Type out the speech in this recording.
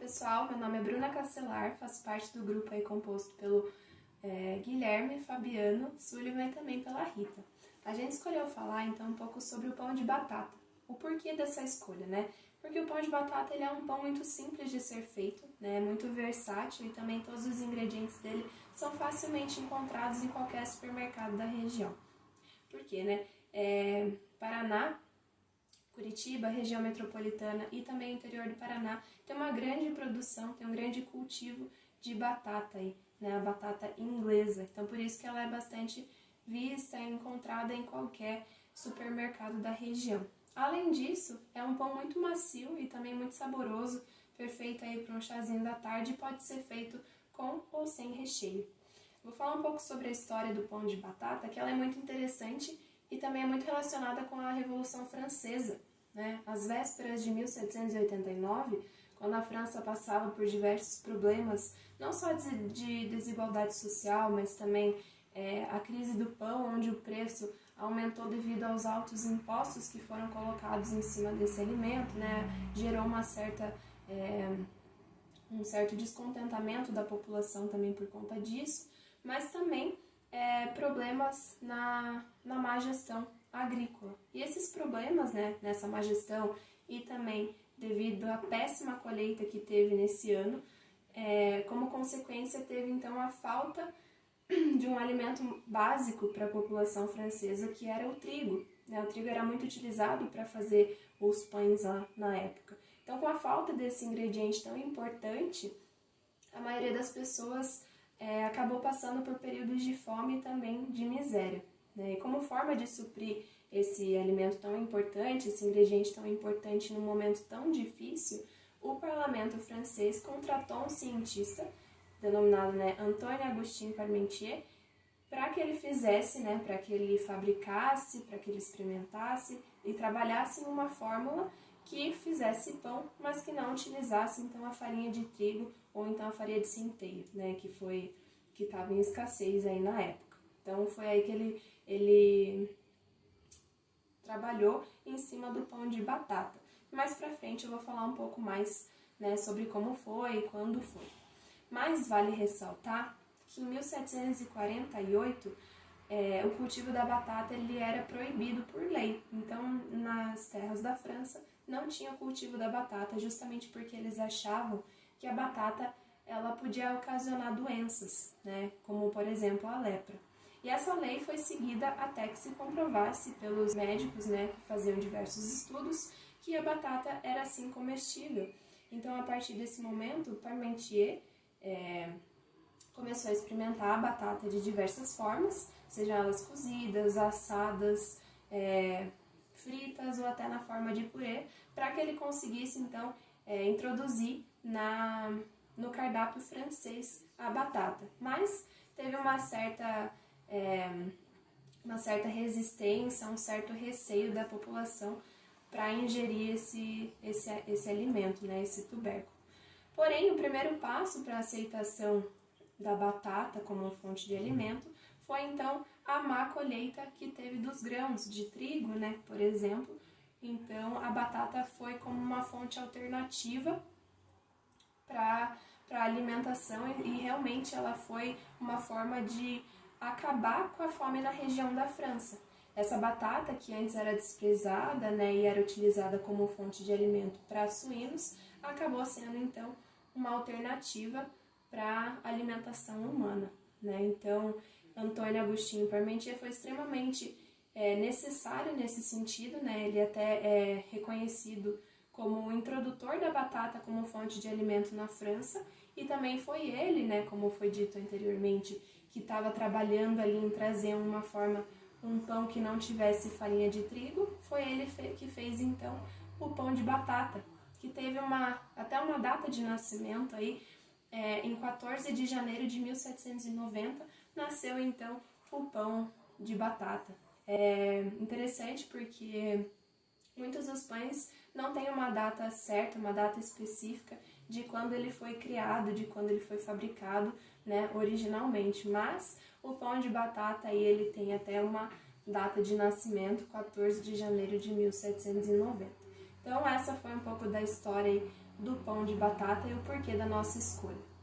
pessoal, meu nome é Bruna Castelar, faço parte do grupo aí composto pelo Guilherme, Fabiano, Sullivan e também pela Rita. A gente escolheu falar então um pouco sobre o pão de batata. O porquê dessa escolha, né? Porque o pão de batata ele é um pão muito simples de ser feito, né? Muito versátil e também todos os ingredientes dele são facilmente encontrados em qualquer supermercado da região. Por quê, né? Paraná, Curitiba, região metropolitana e também o interior do Paraná tem uma grande produção, tem um grande cultivo de batata aí, né? A batata inglesa. Então por isso que ela é bastante vista e encontrada em qualquer supermercado da região. Além disso, é um pão muito macio e também muito saboroso, perfeito aí para um chazinho da tarde e pode ser feito com ou sem recheio. Vou falar um pouco sobre a história do pão de batata, que ela é muito interessante e também é muito relacionada com a Revolução Francesa, né? Às vésperas de 1789, quando a França passava por diversos problemas, não só de desigualdade social, mas também a crise do pão, onde o preço aumentou devido aos altos impostos que foram colocados em cima desse alimento, né? Gerou um certo descontentamento da população também por conta disso, mas também problemas na má gestão agrícola. E esses problemas, né, nessa má gestão e também devido à péssima colheita que teve nesse ano, como consequência teve então a falta de um alimento básico para a população francesa, que era o trigo. Né? O trigo era muito utilizado para fazer os pães lá na época. Então, com a falta desse ingrediente tão importante, a maioria das pessoas acabou passando por períodos de fome e também de miséria. Né? E como forma de suprir esse alimento tão importante, esse ingrediente tão importante num momento tão difícil, o parlamento francês contratou um cientista, denominado Antoine-Augustin Parmentier, para que ele fizesse, para que ele fabricasse, para que ele experimentasse e trabalhasse em uma fórmula que fizesse pão, mas que não utilizasse então a farinha de trigo ou então a farinha de centeio, que estava em escassez aí na época. Então foi aí que ele trabalhou em cima do pão de batata. Mais pra frente eu vou falar um pouco mais sobre como foi e quando foi. Mas vale ressaltar que em 1748 o cultivo da batata ele era proibido por lei. Então, nas terras da França não tinha o cultivo da batata, justamente porque eles achavam que a batata ela podia ocasionar doenças, como por exemplo a lepra. E essa lei foi seguida até que se comprovasse pelos médicos, que faziam diversos estudos, que a batata era sim comestível. Então, a partir desse momento, Parmentier começou a experimentar a batata de diversas formas, sejam elas cozidas, assadas, fritas ou até na forma de purê, para que ele conseguisse então introduzir no cardápio francês a batata. Mas teve uma certa resistência, um certo receio da população para ingerir esse alimento, esse tubérculo. Porém, o primeiro passo para a aceitação da batata como fonte de alimento foi então a má colheita que teve dos grãos de trigo, por exemplo. Então, a batata foi como uma fonte alternativa para a alimentação e realmente ela foi uma forma de acabar com a fome na região da França. Essa batata, que antes era desprezada e era utilizada como fonte de alimento para suínos, acabou sendo então uma alternativa para a alimentação humana. Então, Antoine-Augustin Parmentier foi extremamente necessário nesse sentido. Ele até é reconhecido como o introdutor da batata como fonte de alimento na França, e também foi ele, como foi dito anteriormente, que estava trabalhando ali em trazer um pão que não tivesse farinha de trigo. Foi ele que fez então o pão de batata, que teve até uma data de nascimento aí, em 14 de janeiro de 1790, nasceu então o pão de batata. É interessante porque muitos dos pães não têm uma data certa, uma data específica de quando ele foi criado, de quando ele foi fabricado, originalmente. Mas o pão de batata aí, ele tem até uma data de nascimento, 14 de janeiro de 1790. Então essa foi um pouco da história aí do pão de batata e o porquê da nossa escolha.